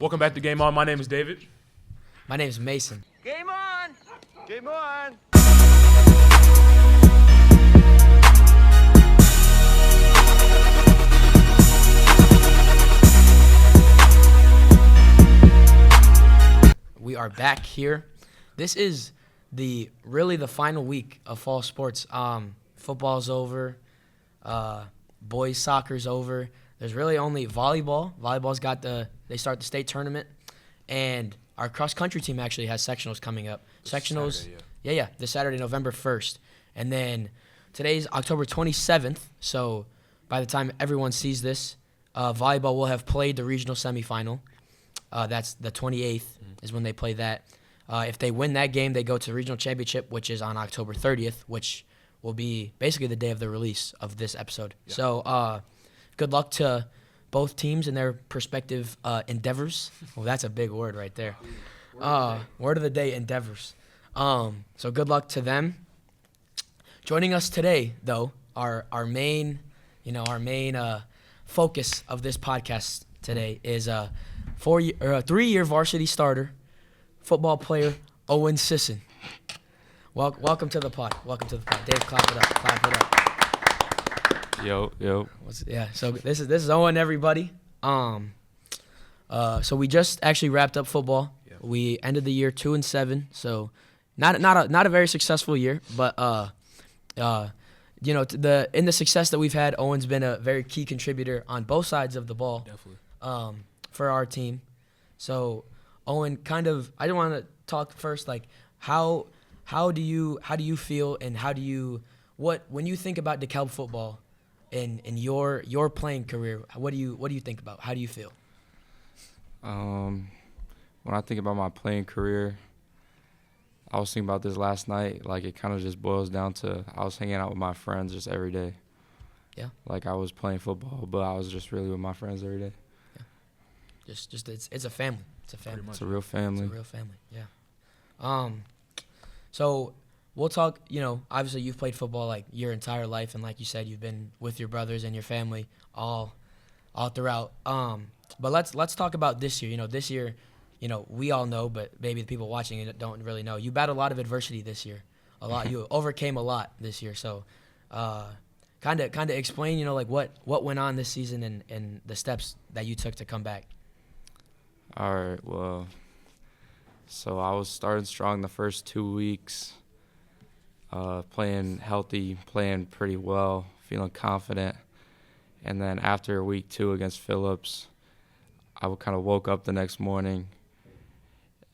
Welcome back to Game On. My name is David. My name is Mason. Game on! Game on! We are back here. This is really the final week of fall sports. Football's over. Boys soccer's over. There's really only volleyball. Volleyball's they start the state tournament, and our cross country team actually has sectionals coming up. Sectionals, Saturday, this Saturday, November 1st, and then today's October 27th. So by the time everyone sees this, volleyball will have played the regional semifinal. That's the 28th is when they play that. If they win that game, they go to the regional championship, which is on October 30th, which will be basically the day of the release of this episode. Yeah. So good luck to both teams in their prospective endeavors. Well, that's a big word right there. Word of the day, endeavors. So good luck to them. Joining us today, though, our main focus of this podcast today is a 3-year varsity starter, football player Owen Sisson. Welcome to the pod. Welcome to the pod. Dave, clap it up. Clap it up. Yo. So this is Owen, everybody. So we just actually wrapped up football. Yep. We ended the year 2-7. So not a very successful year, but in the success that we've had, Owen's been a very key contributor on both sides of the ball. Definitely. For our team. So Owen, I don't want to talk first, like how do you feel, and when you think about DeKalb football in your playing career, what do you think about? How do you feel? When I think about my playing career, I was thinking about this last night. Like, it kind of just boils down to I was hanging out with my friends just every day. Yeah. Like, I was playing football, but I was just really with my friends every day. Yeah. Just it's a family. It's a family. It's a real family. It's a real family. Yeah. So we'll talk. Obviously you've played football like your entire life, and like you said, you've been with your brothers and your family all throughout. But let's talk about this year. This year, we all know, but maybe the people watching it don't really know. You battled a lot of adversity this year. A lot. You overcame a lot this year. So, kind of explain, like what went on this season and the steps that you took to come back. All right. Well, so I was starting strong the first 2 weeks. Playing healthy, playing pretty well, feeling confident. And then after week 2 against Phillips, I kind of woke up the next morning,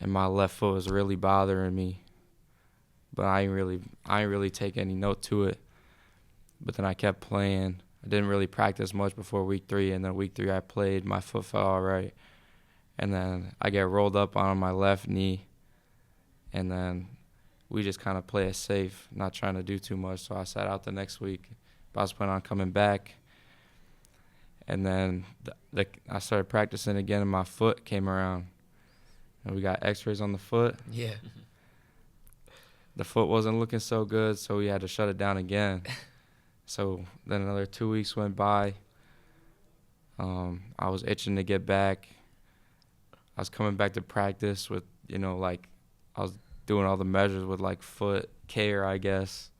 and my left foot was really bothering me. But I didn't really take any note to it. But then I kept playing. I didn't really practice much before week 3, and then week 3 I played. My foot felt all right. And then I get rolled up on my left knee, and then we just kind of play it safe, not trying to do too much. So I sat out the next week, but I was planning on coming back. And then I started practicing again, and my foot came around. And we got x-rays on the foot. Yeah. The foot wasn't looking so good, so we had to shut it down again. So then another 2 weeks went by. I was itching to get back. I was coming back to practice with, I was doing all the measures with, foot care, I guess,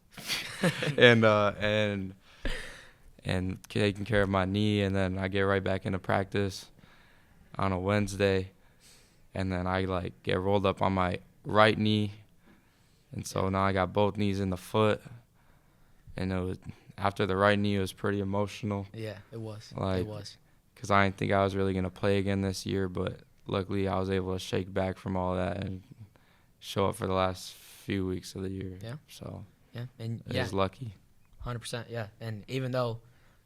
and taking care of my knee. And then I get right back into practice on a Wednesday, and then I, get rolled up on my right knee. And so now I got both knees in the foot, and after the right knee, it was pretty emotional. Yeah, it was. It was. Because I didn't think I was really going to play again this year, but luckily I was able to shake back from all that and show up for the last few weeks of the year. Yeah. So yeah, and I was lucky. 100%. Yeah, and even though,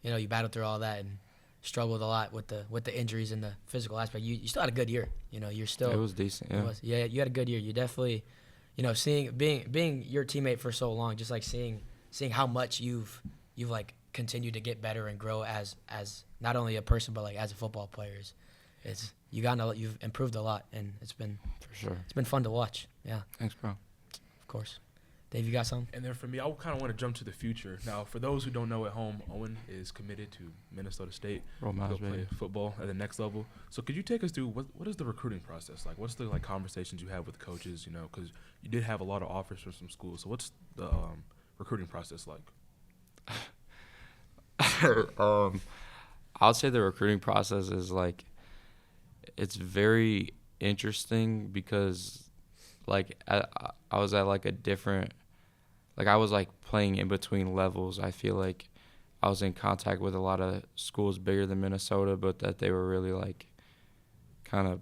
you battled through all that and struggled a lot with the injuries and the physical aspect, you still had a good year. You're still. It was decent. Yeah. Yeah, you had a good year. You definitely, being your teammate for so long, just seeing how much you've continued to get better and grow as not only a person but as a football player. You've improved a lot, and it's been for sure. It's been fun to watch. Yeah. Thanks, bro. Of course. Dave, you got something? And then for me, I kind of want to jump to the future. Now, for those who don't know at home, Owen is committed to Minnesota State Roll to Miles, go play baby. football at the next level. So could you take us through what is the recruiting process like? What's the conversations you have with coaches? Because you did have a lot of offers from some schools. So what's the recruiting process like? I'll say the recruiting process is like, it's very interesting because like I was at like a different, like I was like playing in between levels. I feel like I was in contact with a lot of schools bigger than Minnesota, but that they were really like kind of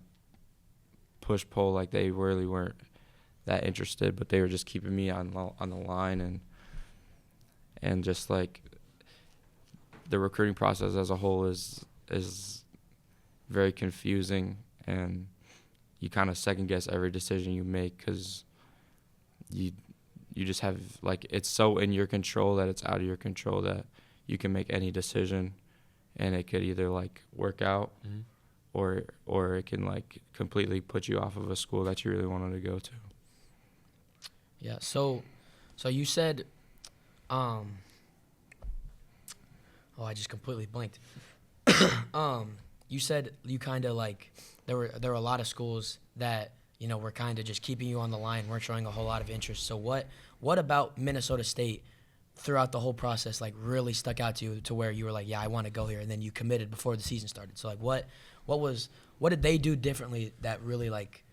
push-pull, like they really weren't that interested, but they were just keeping me on the line, and just like the recruiting process as a whole is very confusing, and you kind of second guess every decision you make because you just have like, it's so in your control that it's out of your control that you can make any decision, and it could either like work out or it can like completely put you off of a school that you really wanted to go to. Yeah. So you said, oh, I just completely blanked. You said you kind of like there were a lot of schools that were kind of just keeping you on the line, weren't showing a whole lot of interest. So what about Minnesota State throughout the whole process like really stuck out to you to where you were like, yeah, I want to go here, and then you committed before the season started? So like what did they do differently that really like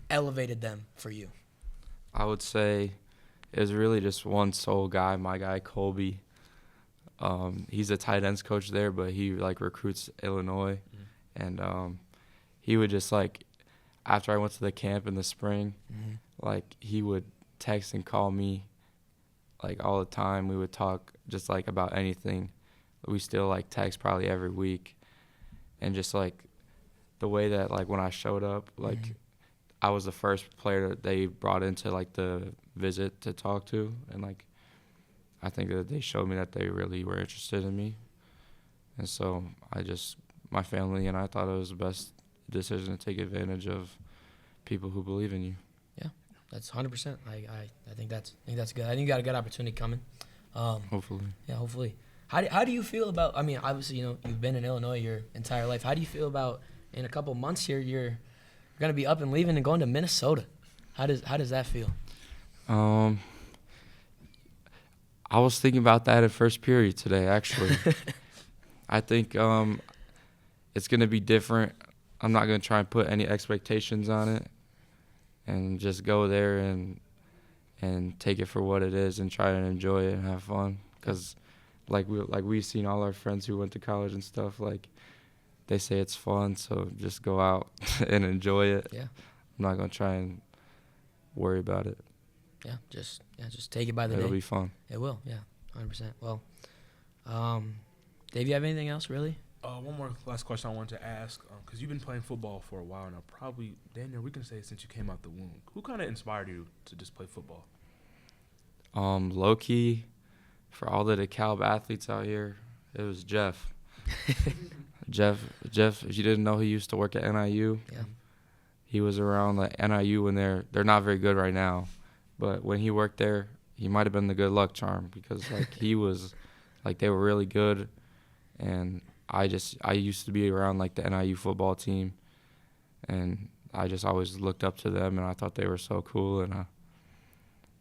elevated them for you? I would say it was really just one sole guy, my guy Colby. He's a tight ends coach there, but he like recruits Illinois, and he would just like, after I went to the camp in the spring, like he would text and call me like all the time. We would talk just like about anything. We still like text probably every week, and just like the way that like when I showed up, like I was the first player that they brought into like the visit to talk to, and like I think that they showed me that they really were interested in me. And so my family and I thought it was the best decision to take advantage of people who believe in you. Yeah, that's 100%. I think that's good. I think you got a good opportunity coming. Hopefully. Yeah, hopefully. How do you feel about, I mean, obviously, you've been in Illinois your entire life. How do you feel about in a couple months here, you're going to be up and leaving and going to Minnesota? How does that feel? I was thinking about that at first period today, actually. I think it's going to be different. I'm not going to try and put any expectations on it, and just go there and take it for what it is and try to enjoy it and have fun. Because we've seen all our friends who went to college and stuff, like they say it's fun, so just go out and enjoy it. Yeah. I'm not going to try and worry about it. Yeah, just take it by the day. It'll be fun. It will, yeah, 100%. Well, Dave, you have anything else, really? One more last question I wanted to ask, because you've been playing football for a while now. Probably, Daniel, we can say since you came out the womb. Who kind of inspired you to just play football? Low-key, for all the DeKalb athletes out here, it was Jeff. Jeff, if you didn't know, he used to work at NIU. Yeah. He was around like NIU when they're not very good right now. But when he worked there, he might have been the good luck charm, because like he was, like they were really good, and I used to be around like the NIU football team, and I just always looked up to them, and I thought they were so cool, and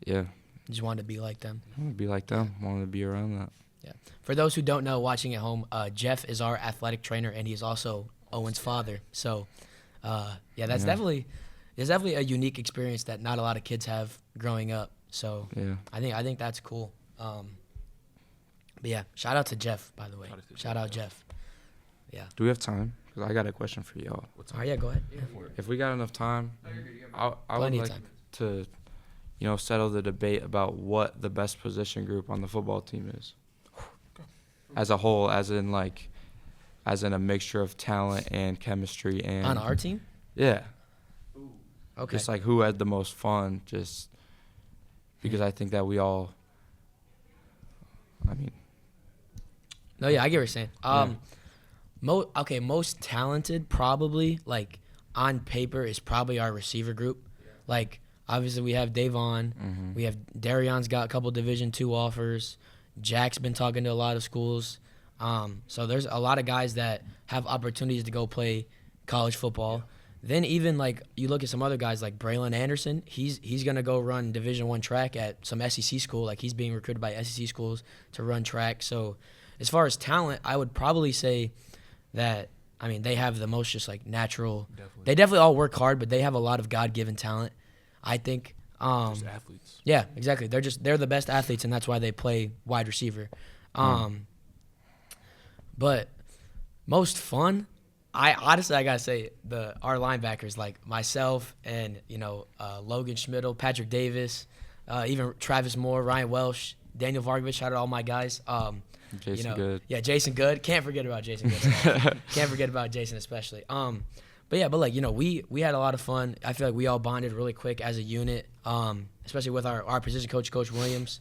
yeah. You just wanted to be like them. I wanted to be like them. I wanted to be around that. Yeah. For those who don't know, watching at home, Jeff is our athletic trainer, and he's also Owen's father. So, that's definitely a unique experience that not a lot of kids have growing up. So Yeah. I think that's cool. But yeah, shout out to Jeff, by the way. Shout out Jeff. Yeah. Do we have time? Because I got a question for y'all. All right, yeah, go ahead. If we got enough time, I would Plenty of like time. to, settle the debate about what the best position group on the football team is. As a whole, as in a mixture of talent and chemistry and On our team? yeah, Okay. just like who had the most fun, just because I think that we all. I mean. No, yeah, I get what you're saying. Yeah. Most talented probably, like, on paper is probably our receiver group. Like, Obviously, we have Davon. Mm-hmm. We have Darion's got a couple Division II offers. Jack's been talking to a lot of schools. So there's a lot of guys that have opportunities to go play college football. Then even like you look at some other guys like Braylon Anderson, he's gonna go run Division I track at some SEC school. Like he's being recruited by SEC schools to run track. So as far as talent, I would probably say that they have the most just like natural. Definitely. They definitely all work hard, but they have a lot of God-given talent. I think. Just athletes. Yeah, exactly. They're the best athletes, and that's why they play wide receiver. But most fun, I gotta say our linebackers like myself and Logan Schmidl, Patrick Davis, even Travis Moore, Ryan Welsh, Daniel Vargovich. Shout out all my guys. Jason Good. Yeah, Jason Good. Can't forget about Jason Good. Can't forget about Jason especially. We had a lot of fun. I feel like we all bonded really quick as a unit, especially with our position coach, Coach Williams.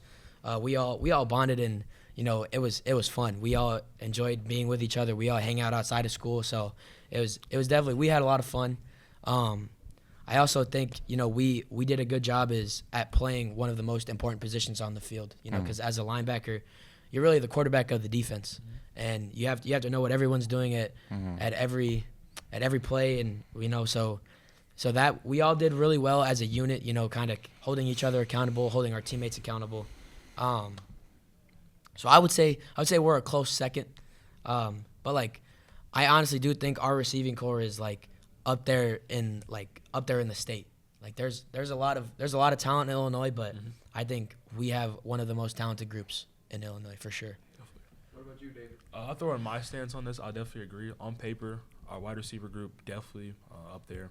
We all bonded, and it was fun. We all enjoyed being with each other. We all hang out outside of school, so it was definitely, we had a lot of fun. I also think we did a good job at playing one of the most important positions on the field. Because as a linebacker, you're really the quarterback of the defense, and you have to know what everyone's doing at every play, and so that we all did really well as a unit, kind of holding each other accountable, holding our teammates accountable. So I would say we're a close second, but like I honestly do think our receiving core is like up there in the state. Like there's a lot of talent in Illinois, but I think we have one of the most talented groups in Illinois for sure. What about you, David? I'll throw in my stance on this. I definitely agree. On paper, our wide receiver group definitely up there.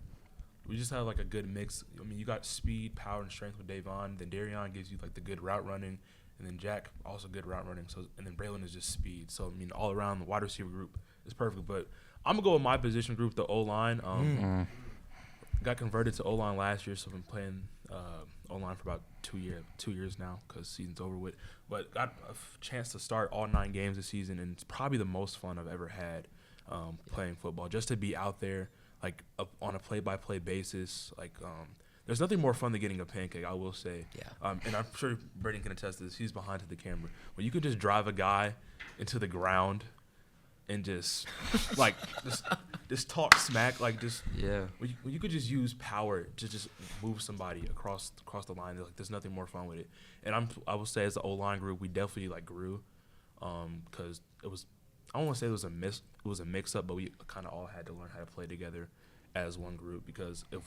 We just have like a good mix. You got speed, power, and strength with Davon. Then Darion gives you like the good route running, and then Jack also good route running. So and then Braylon is just speed. So all around the wide receiver group is perfect. But I'm gonna go with my position group, the O line. Got converted to O line last year, so I've been playing O line for about 2 years now because season's over with. But got a chance to start all 9 games this season, and it's probably the most fun I've ever had playing football. Just to be out there, like on a play-by-play basis, like there's nothing more fun than getting a pancake, I will say. Yeah. And I'm sure Braden can attest to this. He's behind to the camera. When you could just drive a guy into the ground and just like just talk smack, like just when you could just use power to just move somebody across the line. Like there's nothing more fun with it. And I will say as the O line group, we definitely like grew, because it was, I don't want to say it was a mix up, but we kind of all had to learn how to play together as one group, because if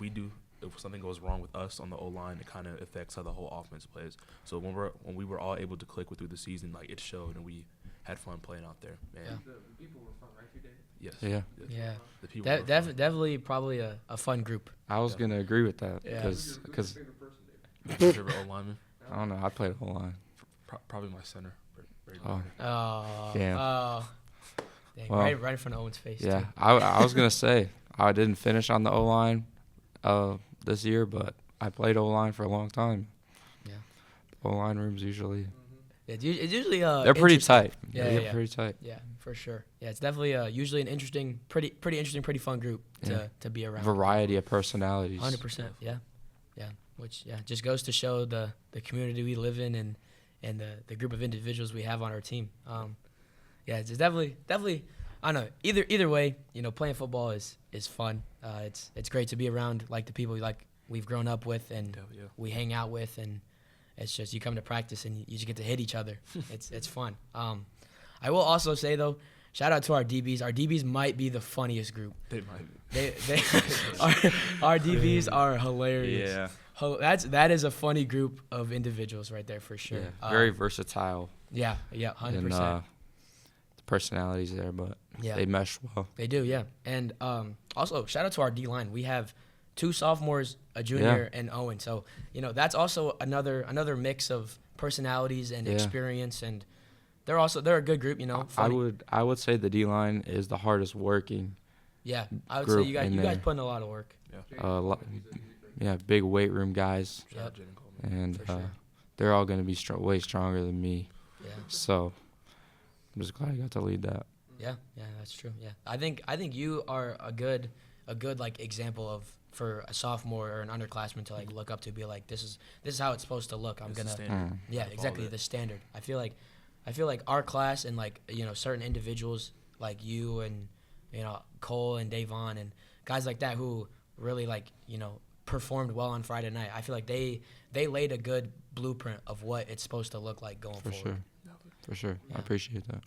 something goes wrong with us on the O line, it kind of affects how the whole offense plays. So when we were all able to click through the season, like it showed, and we had fun playing out there. Man. The people were fun, right, David? Yes. Yeah. Yeah. The people were fun. Definitely probably a fun group. I was gonna agree with that Yeah. because Who's your favorite person, David? My favorite O lineman, I don't know. I played whole line. probably my center. Braden Oh. Barner. Oh. Damn. Oh. Dang, Well, right in front of Owen's face. Yeah, Too. I was gonna say I didn't finish on the O line this year, but I played O line for a long time. Yeah. O line rooms usually It's usually they're pretty interesting. tight. Yeah, They're yeah. pretty tight. Yeah, for sure. Yeah, it's definitely usually an interesting, pretty interesting, pretty fun group to be around. Variety of personalities. 100%. Yeah, which just goes to show the community we live in and the group of individuals we have on our team. It's definitely. I don't know. Either way, playing football is fun. It's great to be around like the people we've grown up with and we hang out with, and it's just you come to practice and you just get to hit each other. It's fun. I will also say though, shout out to our DBs. Our DBs might be the funniest group. They might be. They our DBs are hilarious. Yeah. That is a funny group of individuals right there for sure. Yeah. Very versatile. Yeah, 100%. And the personalities there, but Yeah. they mesh well. They do, yeah. And also, shout out to our D-line. We have 2 sophomores, a junior, and Owen. So, that's also another mix of personalities and experience. And they're a good group, funny. I would say the D line is the hardest working. Yeah, I would say group you guys in you guys there. put in a lot of work. Big weight room guys, Shout out Jaden Coleman. and For sure. they're all going to be way stronger than me. Yeah. So I'm just glad I got to lead that. Yeah, that's true. Yeah, I think you are a good like example of for a sophomore or an underclassman to like look up to, be like, this is how it's supposed to look. I'm It's the gonna standard. yeah, Follow exactly that. the standard. I feel like our class and like certain individuals like you and Cole and Davon and guys like that who really like performed well on Friday night. I feel like they laid a good blueprint of what it's supposed to look like going For forward. sure. Yeah. I appreciate that.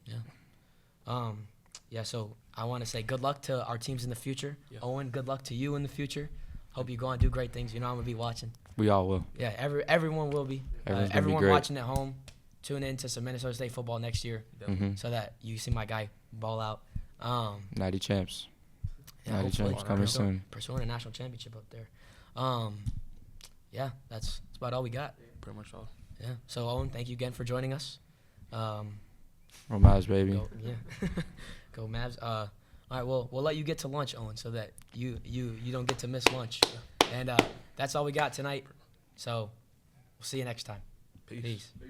Yeah, so I want to say good luck to our teams in the future. Yeah. Owen, good luck to you in the future. Hope you go and do great things. I'm gonna be watching. We all will. Yeah, everyone will be. Everyone's gonna be Everyone great. watching at home, tune in to some Minnesota State football next year, Mm-hmm. so that you see my guy ball out. Natty champs. Yeah, Natty hopefully champs coming soon. pursuing a national championship up there. Yeah, that's about all we got. Pretty much all. Yeah. So Owen, thank you again for joining us. Roll Mavs, baby. Go, yeah. Go Mavs. All right, well, we'll let you get to lunch, Owen, so that you don't get to miss lunch. And that's all we got tonight. So we'll see you next time. Peace. Peace. Peace.